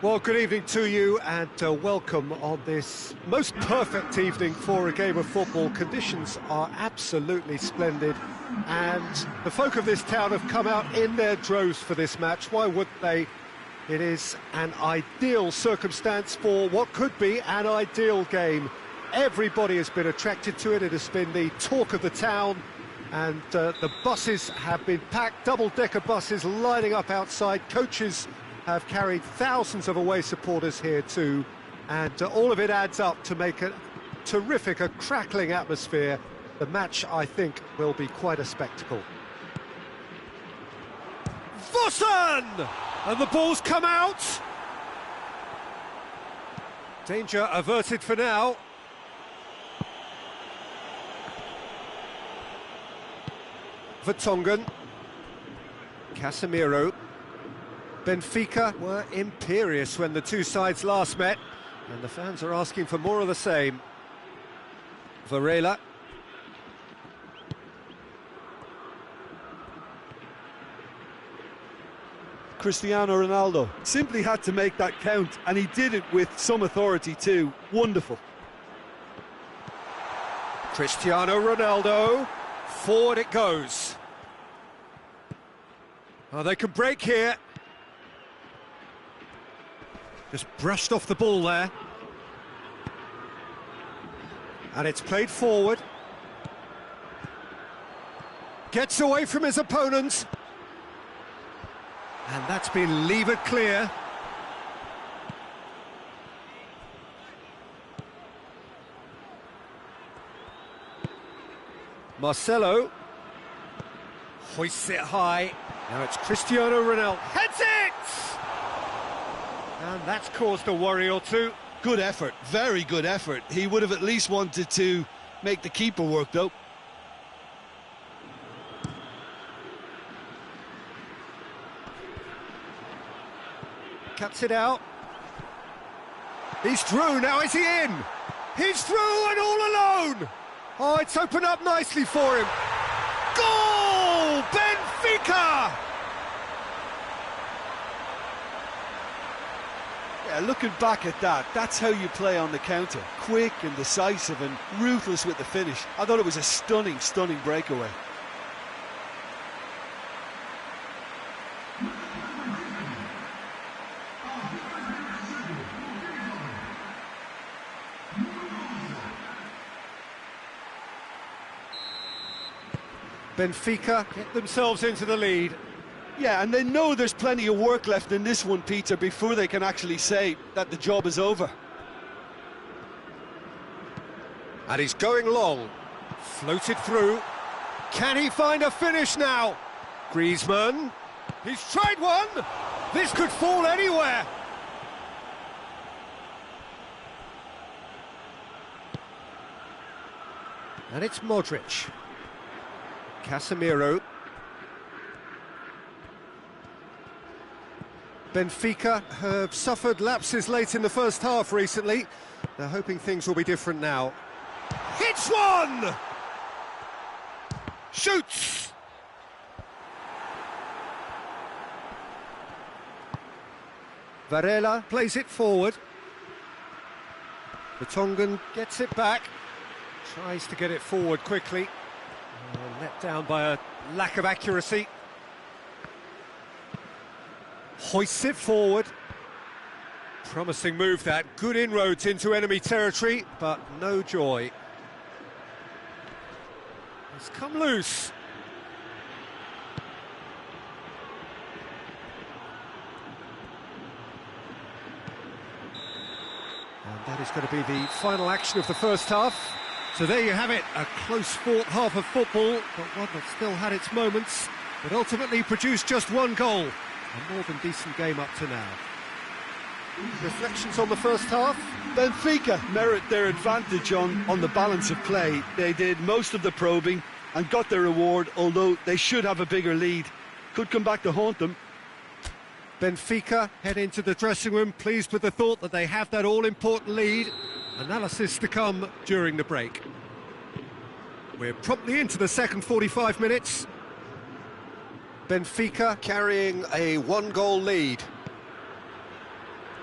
Well, good evening to you and welcome on this most perfect evening for a game of football. Conditions are absolutely splendid and the folk of this town have come out in their droves for this match. Why wouldn't they? It is an ideal circumstance for what could be an ideal game. Everybody has been attracted to it. It has been the talk of the town and the buses have been packed, double-decker buses lining up outside. Coaches have carried thousands of away supporters here too, and all of it adds up to make a terrific, a crackling atmosphere. The match, I think, will be quite a spectacle. Vossen! And the ball's come out! Danger averted for now. Vertonghen. Casemiro. Benfica were imperious when the two sides last met, and the fans are asking for more of the same. Varela. Cristiano Ronaldo simply had to make that count, and he did it with some authority too. Wonderful. Cristiano Ronaldo. Forward it goes. Oh, they can break here. Just brushed off the ball there. And it's played forward. Gets away from his opponents. And that's been levered clear. Marcelo. Hoists it high. Now it's Cristiano Ronaldo. Heads it! And that's caused a worry or two. Good effort, very good effort. He would have at least wanted to make the keeper work, though. Cuts it out. He's through, now is he in? He's through and all alone! Oh, it's opened up nicely for him. Goal! Benfica! Yeah, looking back at that, that's how you play on the counter. Quick and decisive and ruthless with the finish. I thought it was a stunning, stunning breakaway. Benfica get themselves into the lead. Yeah, and they know there's plenty of work left in this one, Peter, before they can actually say that the job is over. And he's going long. Floated through. Can he find a finish now? Griezmann. He's tried one. This could fall anywhere. And it's Modric. Casemiro. Benfica have suffered lapses late in the first half recently. They're hoping things will be different now. Hits one! Shoots! Varela plays it forward. Vertonghen gets it back. Tries to get it forward quickly. Let down by a lack of accuracy. Hoists it forward. Promising move that. Good inroads into enemy territory, but no joy. It's come loose. And that is going to be the final action of the first half. So there you have it, a close-fought half of football, but one that still had its moments, but ultimately produced just one goal. A more than decent game up to now. Reflections on the first half? Benfica merit their advantage on the balance of play. They did most of the probing and got their reward, although they should have a bigger lead. Could come back to haunt them. Benfica head into the dressing room, pleased with the thought that they have that all-important lead. Analysis to come during the break. We're promptly into the second 45 minutes. Benfica carrying a one-goal lead.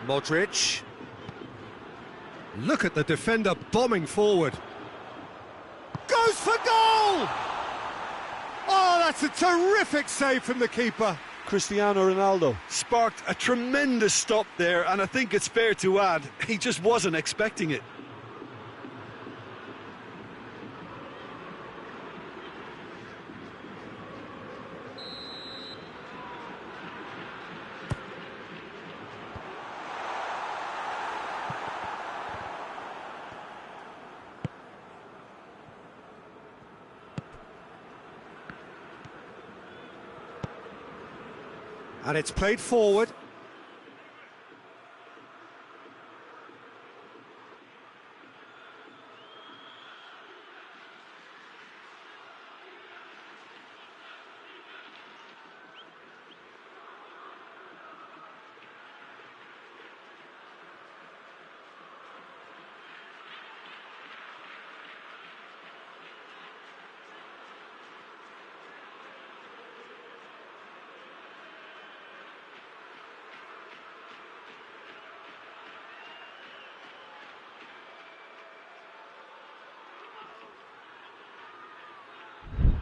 Modric. Look at the defender bombing forward. Goes for goal! Oh, that's a terrific save from the keeper. Cristiano Ronaldo sparked a tremendous stop there, and I think it's fair to add, he just wasn't expecting it. And it's played forward.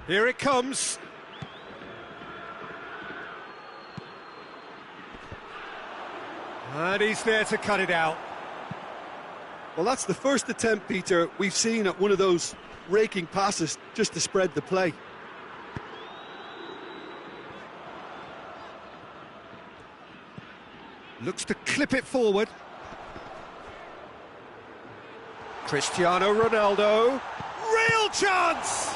Here it comes. And he's there to cut it out. Well, that's the first attempt, Peter, we've seen at one of those raking passes just to spread the play. Looks to clip it forward. Cristiano Ronaldo. Real chance!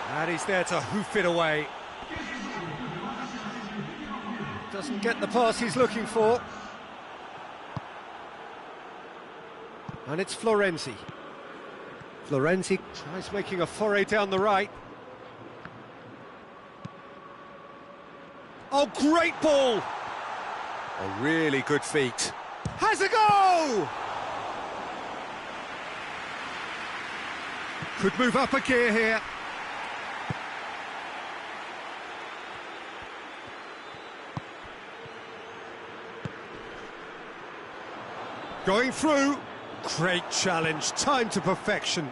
And he's there to hoof it away. Doesn't get the pass he's looking for. And it's Florenzi. Florenzi tries making a foray down the right. Oh, great ball! A really good feat. Has a go! Could move up a gear here. Going through. Great challenge, time to perfection.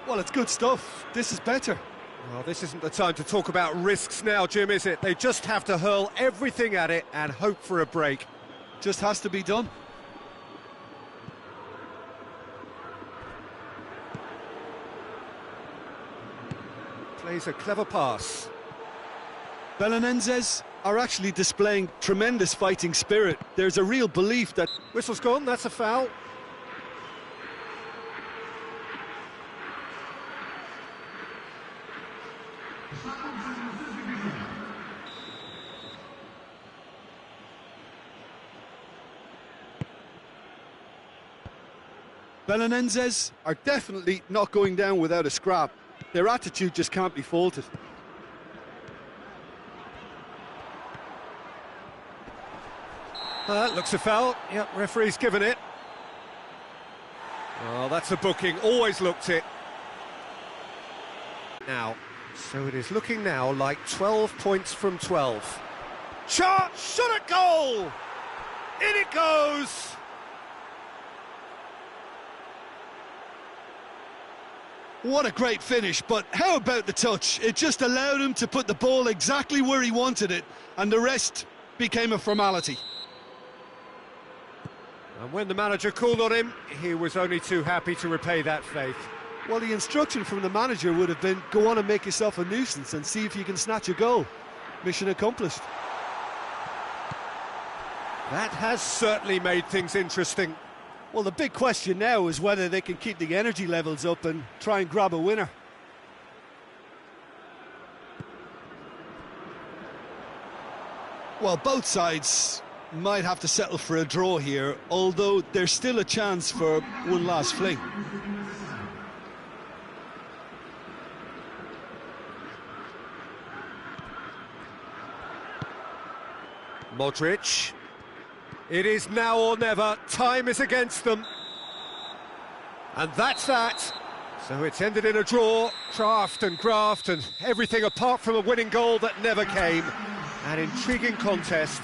Well, it's good stuff. This is better. Well, this isn't the time to talk about risks now, Jim, is it? They just have to hurl everything at it and hope for a break. Just has to be done. Plays a clever pass. Belenenses are actually displaying tremendous fighting spirit. There's a real belief that... Whistle's gone, that's a foul. Belenenses are definitely not going down without a scrap. Their attitude just can't be faulted. Looks a foul. Yep, referee's given it. Oh, that's a booking. Always looked it. Now, so it is looking now like 12 points from 12. Shot! Shot at goal! In it goes! What a great finish, but how about the touch? It just allowed him to put the ball exactly where he wanted it, and the rest became a formality. And when the manager called on him, he was only too happy to repay that faith. Well, the instruction from the manager would have been, go on and make yourself a nuisance and see if you can snatch a goal. Mission accomplished. That has certainly made things interesting. Well, the big question now is whether they can keep the energy levels up and try and grab a winner. Well, both sides might have to settle for a draw here, although there's still a chance for one last fling. Modric. It is now or never. Time is against them. And that's that. So it's ended in a draw. Craft and graft and everything apart from a winning goal that never came. An intriguing contest.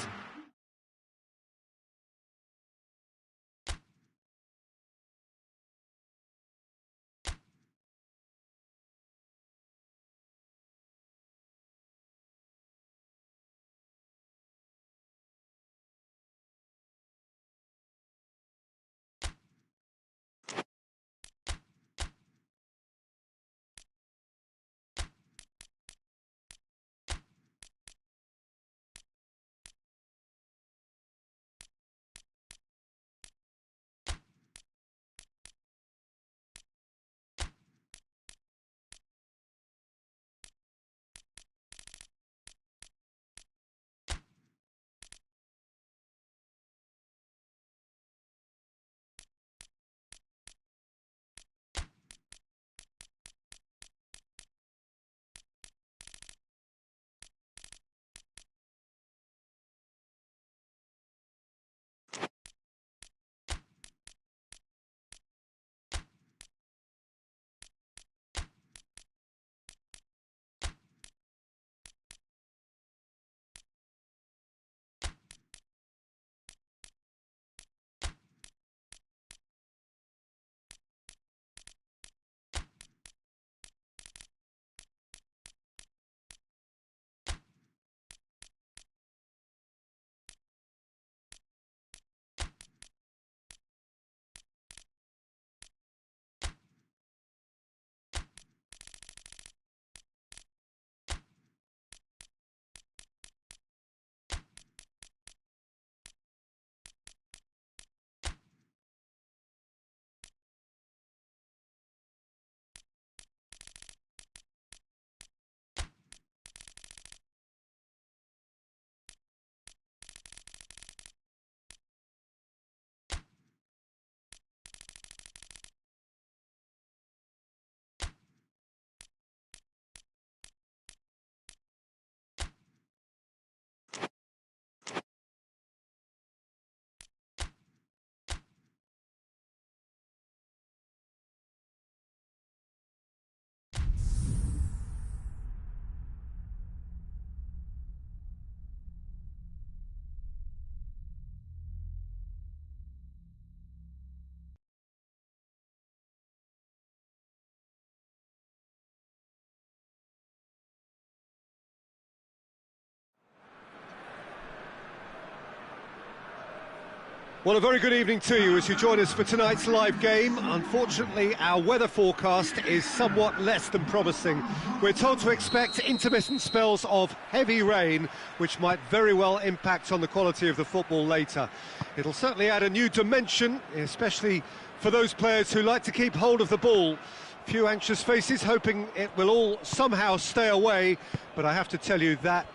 Well, a very good evening to you as you join us for tonight's live game. Unfortunately, our weather forecast is somewhat less than promising. We're told to expect intermittent spells of heavy rain, which might very well impact on the quality of the football later. It'll certainly add a new dimension, especially for those players who like to keep hold of the ball. Few anxious faces hoping it will all somehow stay away, but I have to tell you that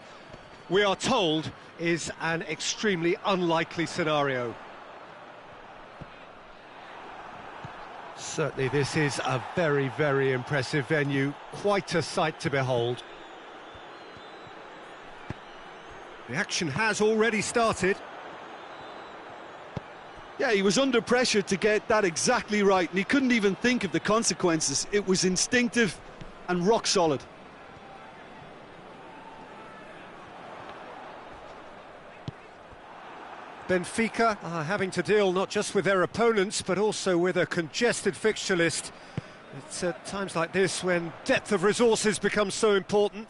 we are told is an extremely unlikely scenario. Certainly this is a very, very impressive venue, quite a sight to behold. The action has already started. Yeah, he was under pressure to get that exactly right, and he couldn't even think of the consequences. It was instinctive and rock solid. Benfica are having to deal not just with their opponents, but also with a congested fixture list. It's at times like this when depth of resources becomes so important.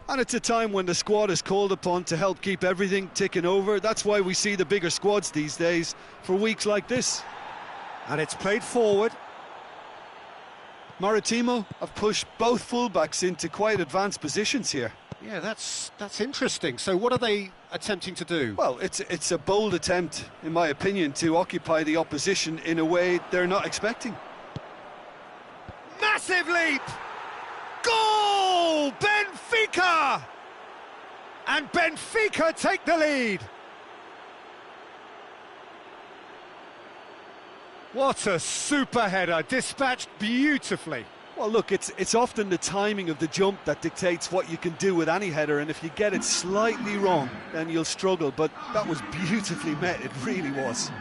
And it's a time when the squad is called upon to help keep everything ticking over. That's why we see the bigger squads these days for weeks like this. And it's played forward. Maritimo have pushed both fullbacks into quite advanced positions here. Yeah, that's interesting. So what are they attempting to do? Well, it's a bold attempt, in my opinion, to occupy the opposition in a way they're not expecting. Massive leap! Goal! Benfica! And Benfica take the lead. What a super header, dispatched beautifully. Well, look, it's often the timing of the jump that dictates what you can do with any header, and if you get it slightly wrong, then you'll struggle, but that was beautifully met, it really was.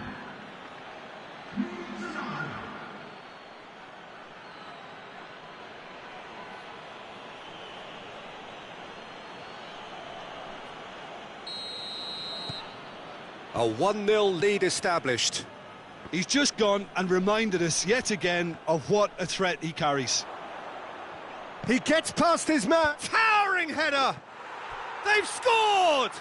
A 1-0 lead established. He's just gone and reminded us yet again of what a threat he carries. He gets past his man. Towering header! They've scored!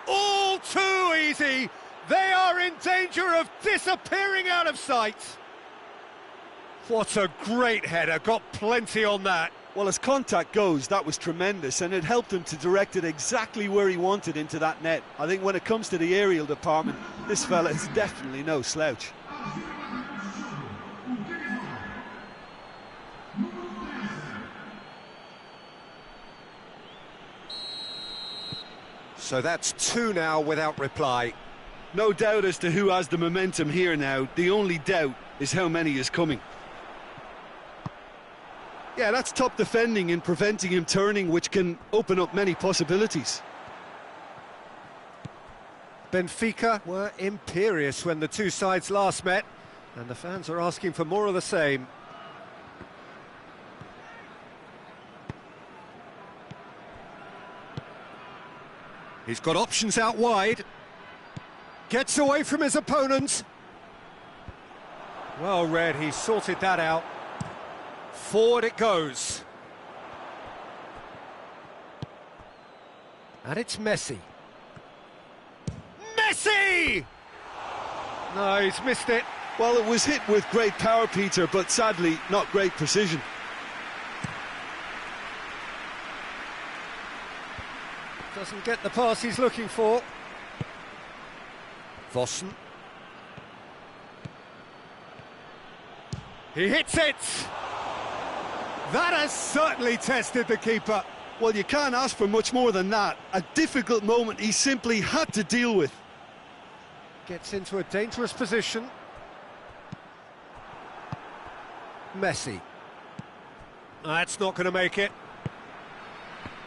All too easy. They are in danger of disappearing out of sight. What a great header. Got plenty on that. Well, as contact goes, that was tremendous, and it helped him to direct it exactly where he wanted into that net. I think when it comes to the aerial department, this fella is definitely no slouch. So that's 2 now without reply. No doubt as to who has the momentum here now. The only doubt is how many is coming. Yeah, that's top defending and preventing him turning, which can open up many possibilities. Benfica were imperious when the two sides last met, and the fans are asking for more of the same. He's got options out wide. Gets away from his opponent. Well read, he sorted that out. Forward it goes. And it's Messi. Messi! No, he's missed it. Well, it was hit with great power, Peter, but sadly, not great precision. Doesn't get the pass he's looking for. Vossen. He hits it! That has certainly tested the keeper. Well, you can't ask for much more than that. A difficult moment he simply had to deal with. Gets into a dangerous position. Messi. That's not going to make it.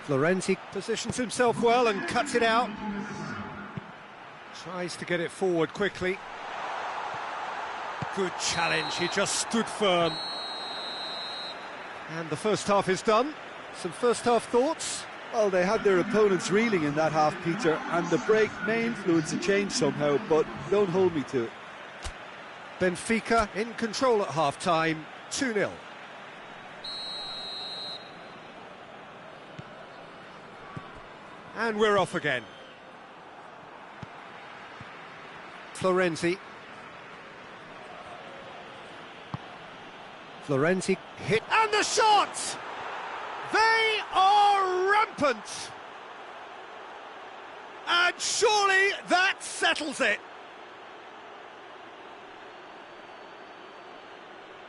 Florenzi positions himself well and cuts it out. Tries to get it forward quickly. Good challenge, he just stood firm. And the first half is done. Some first half thoughts? Well, they had their opponents reeling in that half, Peter, and the break may influence a change somehow, but don't hold me to it. Benfica in control at half-time, 2-0. And we're off again. Florenzi. Florenzi hit, and the shot! They are rampant! And surely that settles it.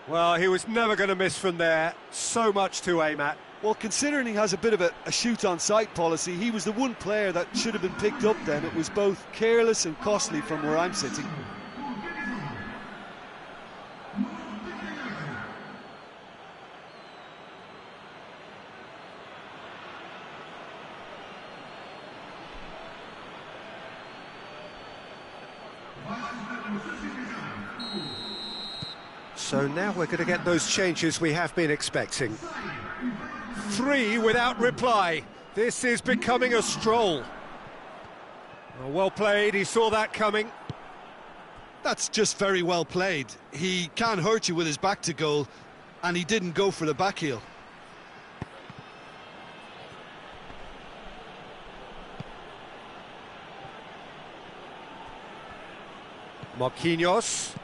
Well, he was never going to miss from there. So much to aim at. Well, considering he has a bit of a shoot-on-sight policy, he was the one player that should have been picked up then. It was both careless and costly from where I'm sitting. So now we're going to get those changes we have been expecting. 3 without reply. This is becoming a stroll. Well played, he saw that coming. That's just very well played. He can't hurt you with his back to goal, and he didn't go for the back heel. Marquinhos.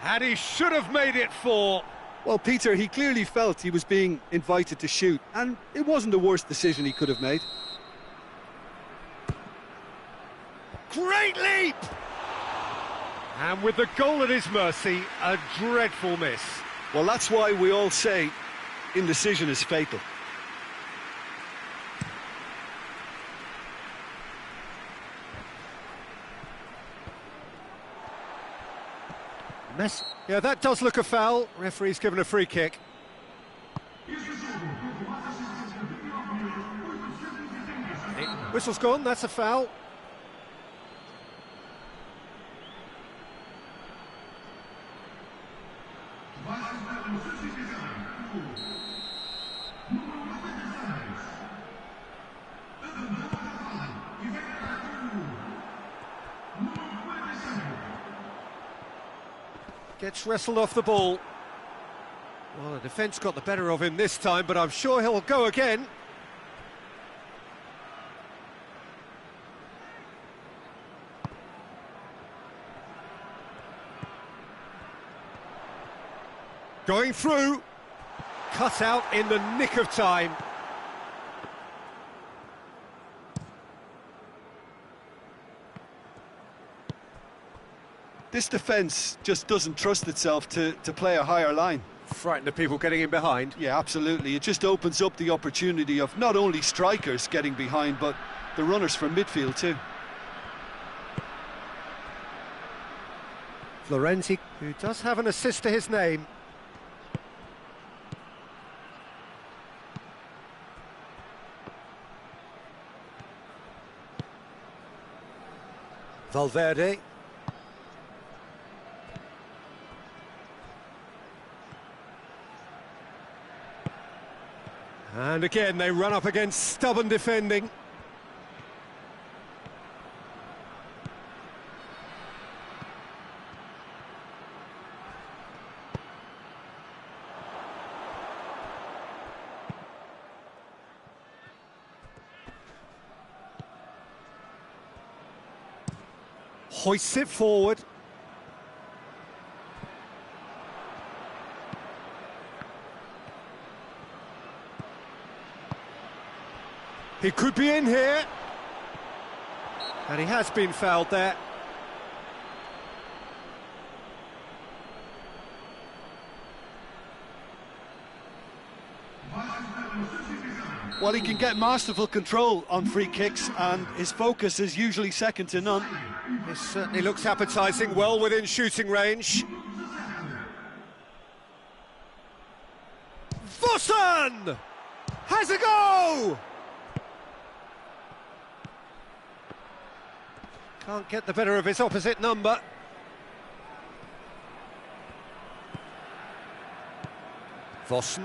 And he should have made it 4. Well, Peter, he clearly felt he was being invited to shoot, and it wasn't the worst decision he could have made. Great leap! And with the goal at his mercy, a dreadful miss. Well, that's why we all say indecision is fatal. Yeah, that does look a foul. Referee's given a free kick. Whistle's gone, that's a foul. Gets wrestled off the ball. Well, the defence got the better of him this time, but I'm sure he'll go again. Going through. Cut out in the nick of time. This defence just doesn't trust itself to play a higher line. Frightened of people getting in behind. Yeah, absolutely. It just opens up the opportunity of not only strikers getting behind, but the runners from midfield too. Florenzi, who does have an assist to his name. Valverde. And again, they run up against stubborn defending. Hoists it forward. He could be in here. And he has been fouled there. Well, he can get masterful control on free kicks, and his focus is usually second to none. This certainly looks appetising, well within shooting range. Vossen has a go! Can't get the better of his opposite number. Vossen.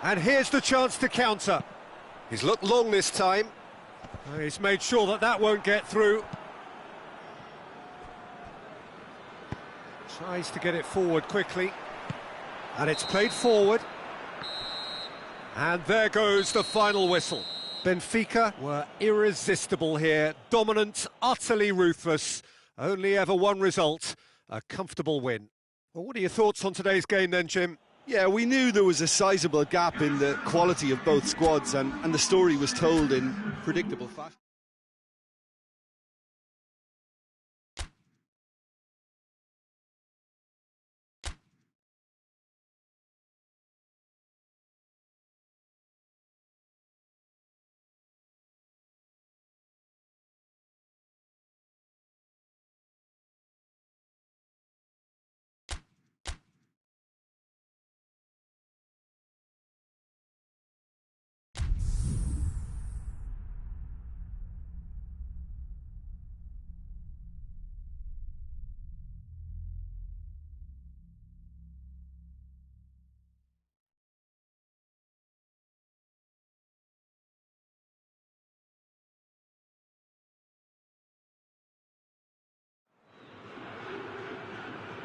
And here's the chance to counter. He's looked long this time. He's made sure that that won't get through. Tries to get it forward quickly. And it's played forward. And there goes the final whistle. Benfica were irresistible here. Dominant, utterly ruthless. Only ever one result, a comfortable win. Well, what are your thoughts on today's game then, Jim? Yeah, we knew there was a sizable gap in the quality of both squads, and the story was told in predictable fashion.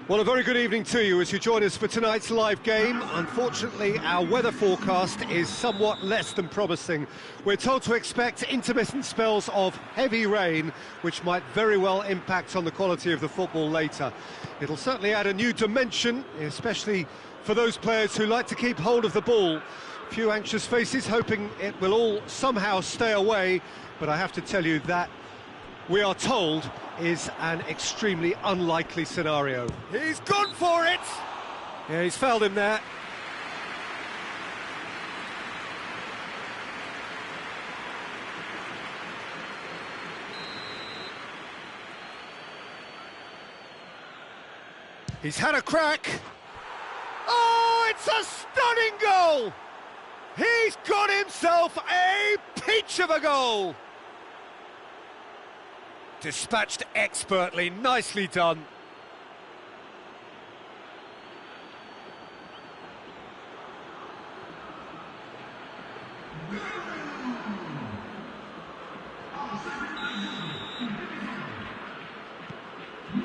Well, a very good evening to you as you join us for tonight's live game. Unfortunately, our weather forecast is somewhat less than promising. We're told to expect intermittent spells of heavy rain, which might very well impact on the quality of the football later. It'll certainly add a new dimension, especially for those players who like to keep hold of the ball. Few anxious faces hoping it will all somehow stay away, but I have to tell you that we are told is an extremely unlikely scenario. He's gone for it! Yeah, he's fouled him there. He's had a crack. Oh, it's a stunning goal! He's got himself a peach of a goal! Dispatched expertly, nicely done.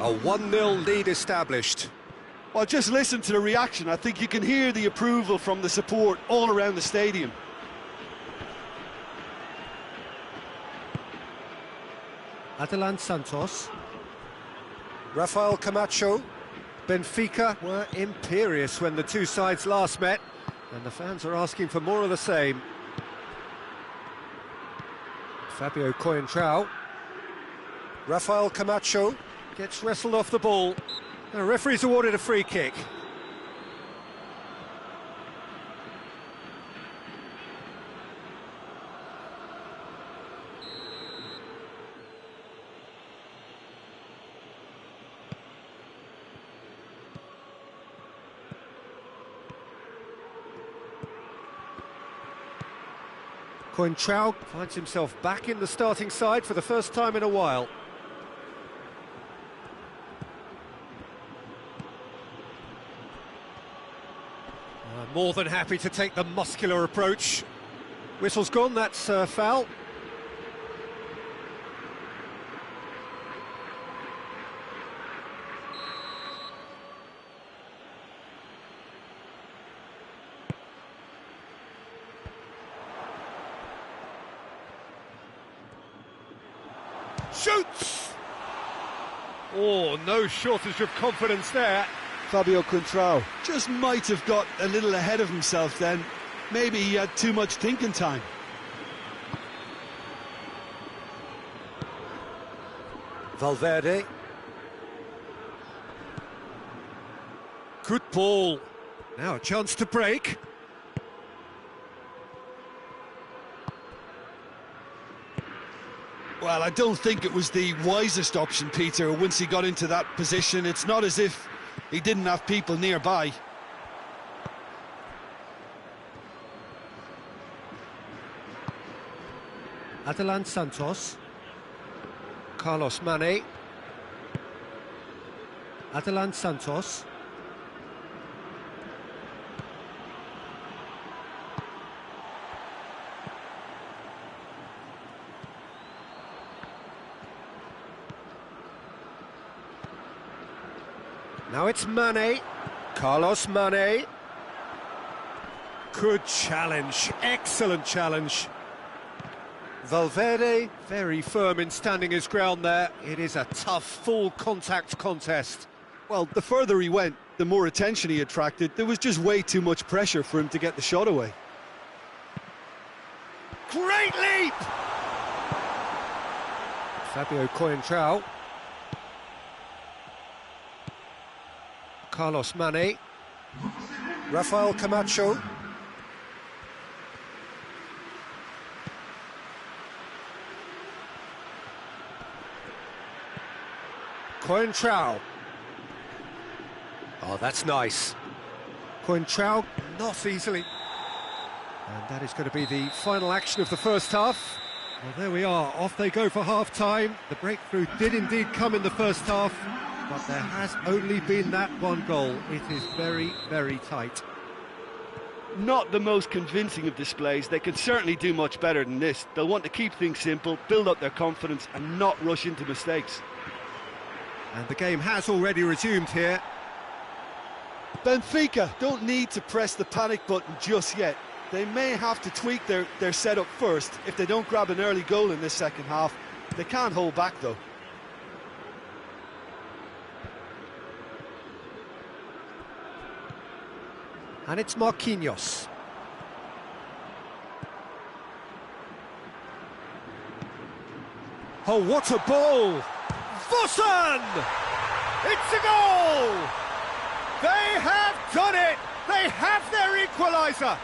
A 1-0 lead established. Well, just listen to the reaction. I think you can hear the approval from the support all around the stadium. Adelan Santos, Rafael Camacho. Benfica were imperious when the two sides last met, and the fans are asking for more of the same. Fabio Coentrão. Rafael Camacho gets wrestled off the ball. The referee's awarded a free kick. Coentrão finds himself back in the starting side for the first time in a while. More than happy to take the muscular approach. Whistle's gone, that's foul. Shoots! Oh, no shortage of confidence there. Fabio Coentrão just might have got a little ahead of himself then. Maybe he had too much thinking time. Valverde. Good ball. Now a chance to break. Well, I don't think it was the wisest option, Peter, once he got into that position. It's not as if he didn't have people nearby. Adelan Santos. Carlos Mane. Adelan Santos. Now it's Mane. Carlos Mane. Good challenge, excellent challenge. Valverde, very firm in standing his ground there. It is a tough, full contact contest. Well, the further he went, the more attention he attracted. There was just way too much pressure for him to get the shot away. Great leap! Fabio Coentrao. Carlos Mane. Rafael Camacho. Coentrao. Oh, that's nice. Coentrao, not easily. And that is going to be the final action of the first half. Well, there we are, off they go for half-time. The breakthrough did indeed come in the first half, but there has only been that one goal. It is very, very tight. Not the most convincing of displays. They could certainly do much better than this. They'll want to keep things simple, build up their confidence and not rush into mistakes. And the game has already resumed here. Benfica don't need to press the panic button just yet. They may have to tweak their setup first if they don't grab an early goal in this second half. They can't hold back though. And it's Marquinhos. Oh, what a ball! Vossen! It's a goal! They have done it! They have their equaliser!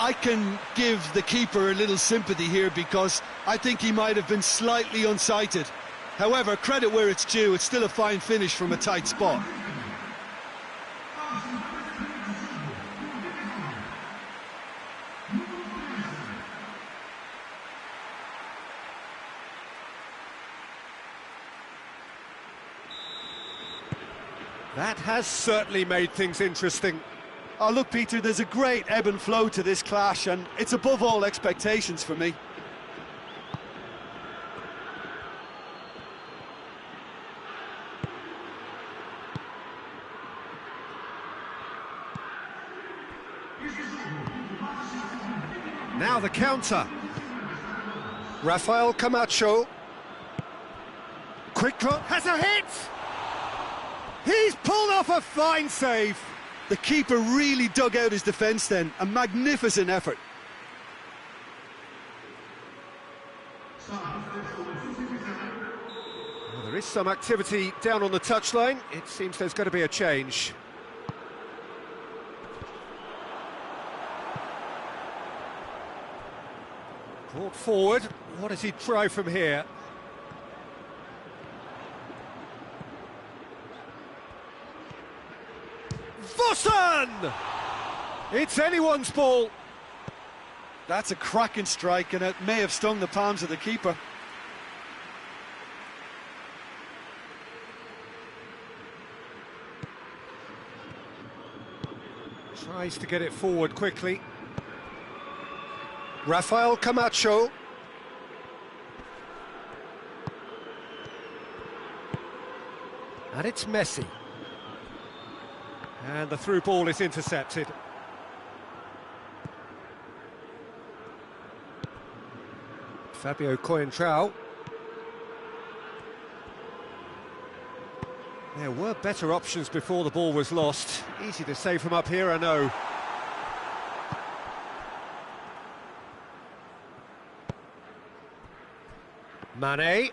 I can give the keeper a little sympathy here because I think he might have been slightly unsighted. However, credit where it's due, it's still a fine finish from a tight spot. That has certainly made things interesting. Oh, look, Peter, there's a great ebb and flow to this clash, and it's above all expectations for me. Now the counter. Rafael Camacho. Quick shot, has a hit! He's pulled off a fine save. The keeper really dug out his defence then, a magnificent effort. Well, there is some activity down on the touchline. It seems there's going to be a change. Brought forward. What does he try from here? Vossen! It's anyone's ball. That's a cracking strike, and it may have stung the palms of the keeper. Tries to get it forward quickly. Rafael Camacho. And it's Messi. And the through ball is intercepted. Fabio Coentrao. There were better options before the ball was lost. Easy to say from up here, I know. Mane.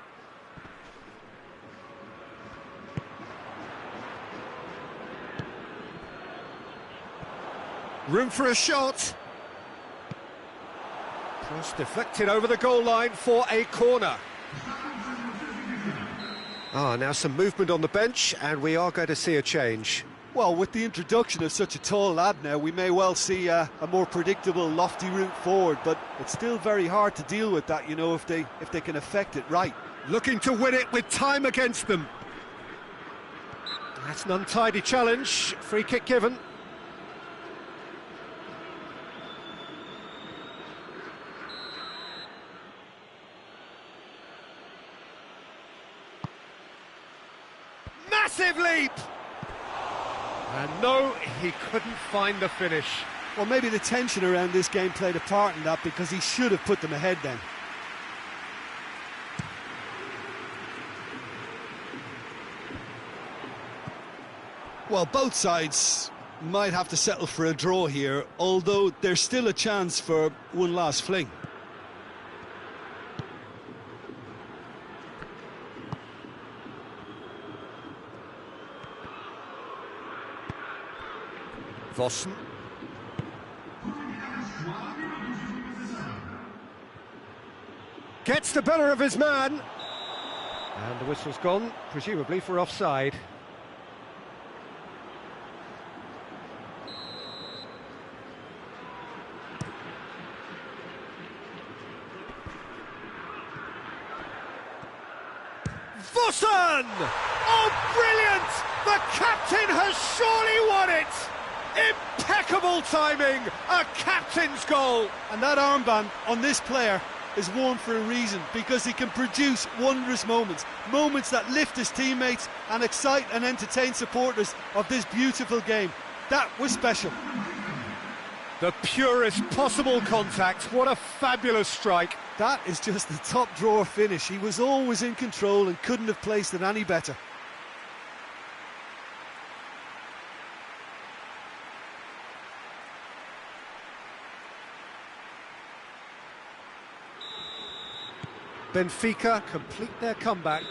Room for a shot. Cross deflected over the goal line for a corner. Now some movement on the bench, and we are going to see a change. Well, with the introduction of such a tall lad now, we may well see a more predictable, lofty route forward, but it's still very hard to deal with that, you know, if they can affect it right. Looking to win it with time against them. That's an untidy challenge. Free kick given. massive leap! And no, he couldn't find the finish. Well, maybe the tension around this game played a part in that, because he should have put them ahead then. Well, both sides might have to settle for a draw here, although there's still a chance for one last fling. Vossen. Gets the better of his man. And the whistle's gone, presumably for offside. Vossen! Oh, brilliant! The captain has surely won it! Impeccable timing, a captain's goal. And that armband on this player is worn for a reason, because he can produce wondrous moments, moments that lift his teammates and excite and entertain supporters of this beautiful game. That was special. The purest possible contact, what a fabulous strike. That is just the top drawer finish. He was always in control and couldn't have placed it any better. Benfica complete their comeback.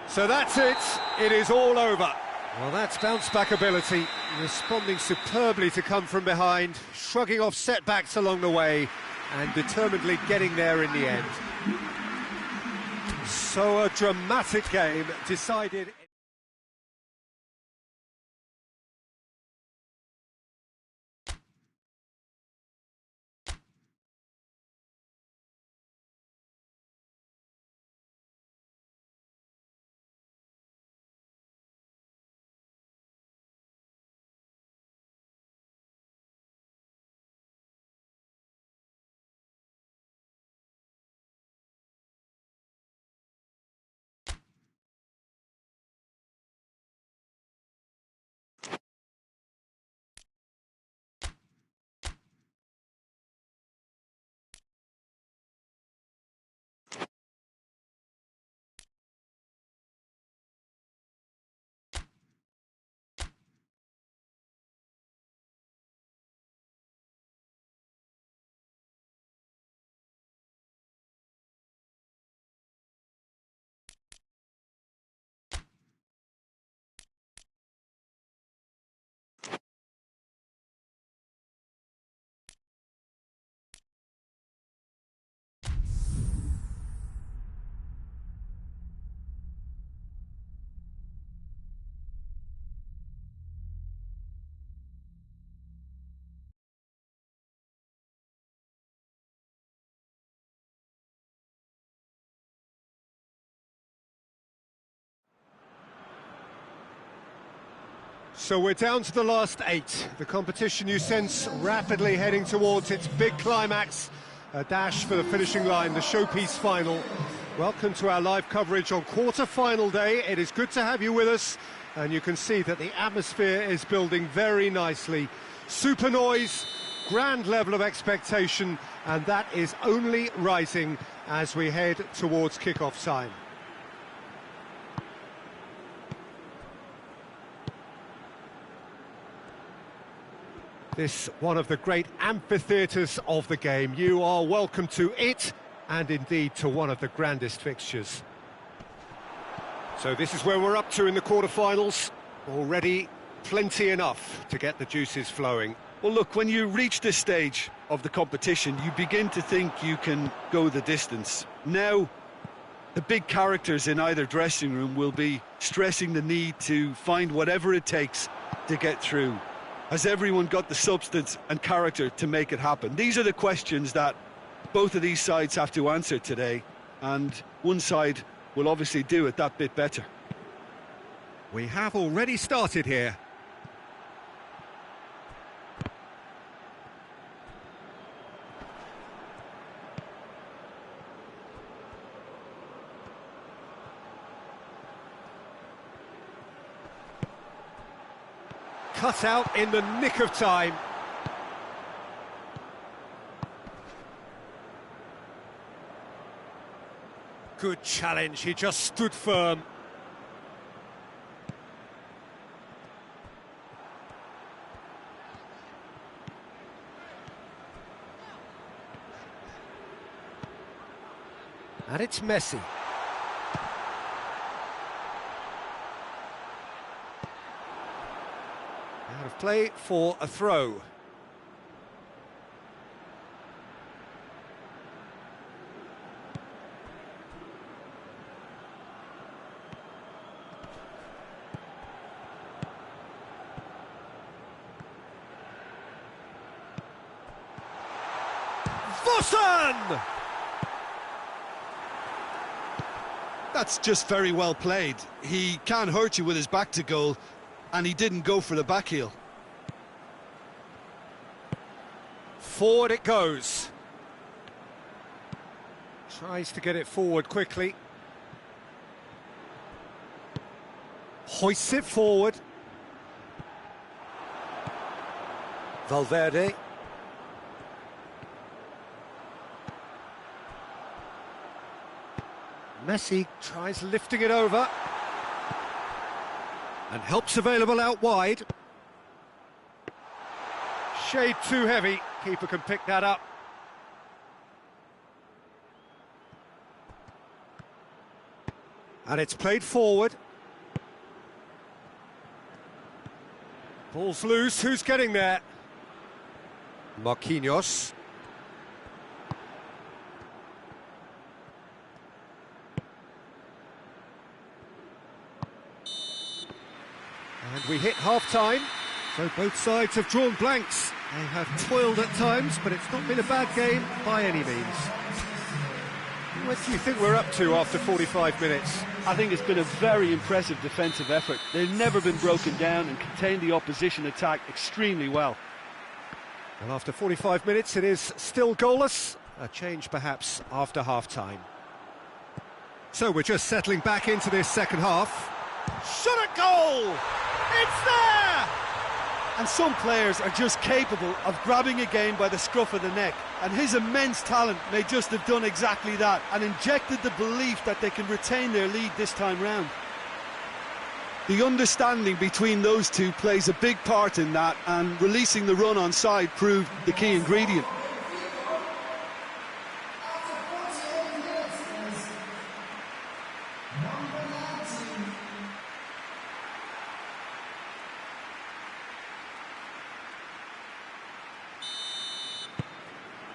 So that's it, it is all over. Well, that's bounce-back ability, responding superbly to come from behind, shrugging off setbacks along the way, and determinedly getting there in the end. So a dramatic game, decided... So we're down to the last 8. The competition, you sense, rapidly heading towards its big climax. A dash for the finishing line, the showpiece final. Welcome to our live coverage on quarter-final day. It is good to have you with us, and you can see that the atmosphere is building very nicely. Super noise, grand level of expectation, and that is only rising as we head towards kick-off time. This one of the great amphitheatres of the game. You are welcome to it, and indeed to one of the grandest fixtures. So this is where we're up to in the quarterfinals. Already plenty enough to get the juices flowing. Well, look, when you reach this stage of the competition, you begin to think you can go the distance. Now, the big characters in either dressing room will be stressing the need to find whatever it takes to get through. Has everyone got the substance and character to make it happen? These are the questions that both of these sides have to answer today, and one side will obviously do it that bit better. We have already started here. cut out in the nick of time. Good challenge, he just stood firm. And it's Messi. Out of play for a throw. Sesson! That's just very well played. He can't hurt you with his back to goal, and he didn't go for the back heel. Forward it goes. Tries to get it forward quickly. Hoists it forward. Valverde. Messi tries lifting it over. And help's available out wide. Shade too heavy. Keeper can pick that up. And it's played forward. Ball's loose. Who's getting there? Marquinhos. And we hit half-time, so both sides have drawn blanks. They have toiled at times, but it's not been a bad game by any means. What do you think we're up to after 45 minutes? I think it's been a very impressive defensive effort. They've never been broken down and contained the opposition attack extremely well. Well, after 45 minutes, it is still goalless. A change, perhaps, after half-time. So we're just settling back into this second half. Shot at goal! It's there! And some players are just capable of grabbing a game by the scruff of the neck, and his immense talent may just have done exactly that and injected the belief that they can retain their lead this time round. The understanding between those two plays a big part in that, and releasing the run on side proved the key ingredient.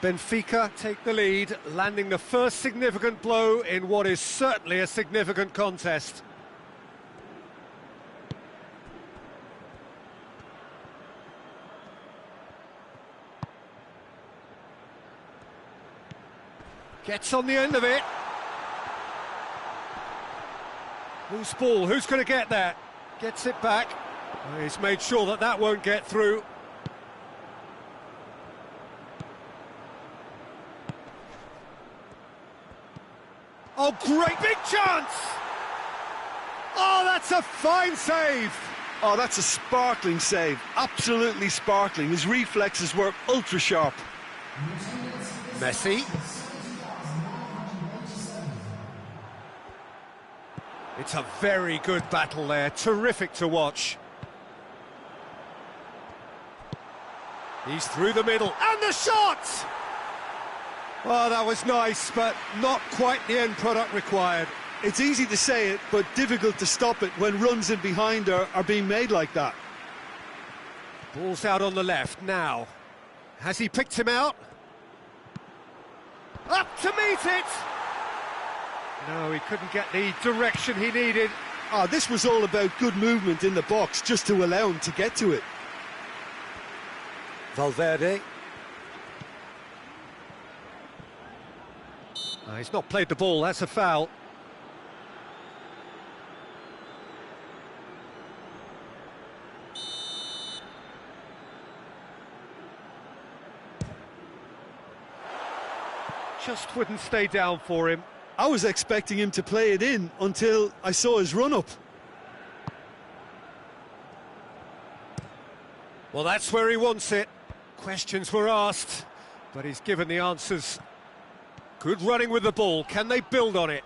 Benfica take the lead, landing the first significant blow in what is certainly a significant contest. Gets on the end of it. Loose ball, who's going to get that? Gets it back. He's made sure that that won't get through. Oh, great big chance! Oh, that's a fine save! Oh, that's a sparkling save. Absolutely sparkling. His reflexes were ultra sharp. Messi. It's a very good battle there. Terrific to watch. He's through the middle. And the shot! Oh, that was nice, but not quite the end product required. It's easy to say it, but difficult to stop it when runs in behind are being made like that. Ball's out on the left now. Has he picked him out? Up to meet it! No, he couldn't get the direction he needed. Oh, this was all about good movement in the box, just to allow him to get to it. Valverde. He's not played the ball, that's a foul. Just wouldn't stay down for him. I was expecting him to play it in until I saw his run-up. Well, that's where he wants it. Questions were asked, but he's given the answers. Good running with the ball. Can they build on it?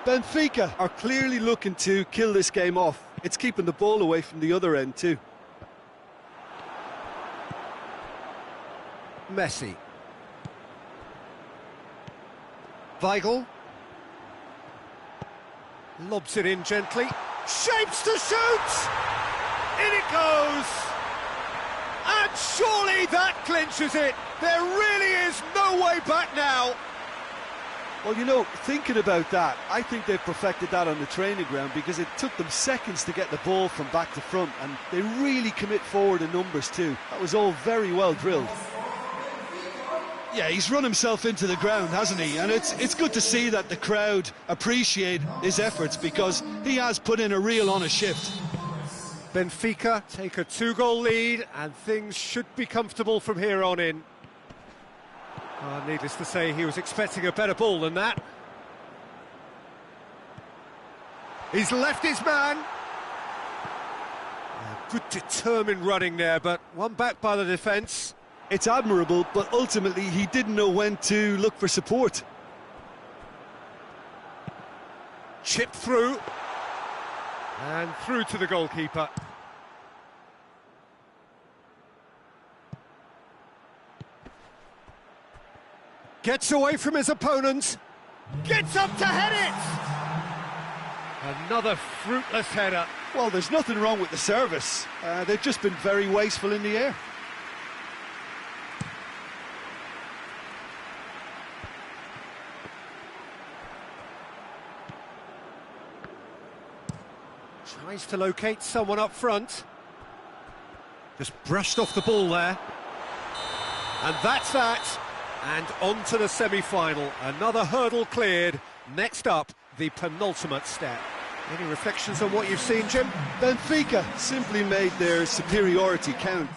Benfica are clearly looking to kill this game off. It's keeping the ball away from the other end too. Messi. Weigl. Lobs it in gently. Shapes to shoot! In it goes! And surely that clinches it! There really is no way back now! Well, you know, thinking about that, I think they've perfected that on the training ground because it took them seconds to get the ball from back to front, and they really commit forward in numbers too. That was all very well drilled. Yeah, he's run himself into the ground, hasn't he? And it's good to see that the crowd appreciate his efforts because he has put in a real honest shift. Benfica take a 2-goal lead and things should be comfortable from here on in. Needless to say, he was expecting a better ball than that. He's left his man. Good determined running there, but one back by the defence. It's admirable, but ultimately he didn't know when to look for support. Chipped through. And through to the goalkeeper. Gets away from his opponent. Gets up to head it! Another fruitless header. Well, there's nothing wrong with the service. They've just been very wasteful in the air. Tries to locate someone up front. Just brushed off the ball there. And that's that. And on to the semi-final. Another hurdle cleared. Next up, the penultimate step. Any reflections on what you've seen, Jim? Benfica simply made their superiority count.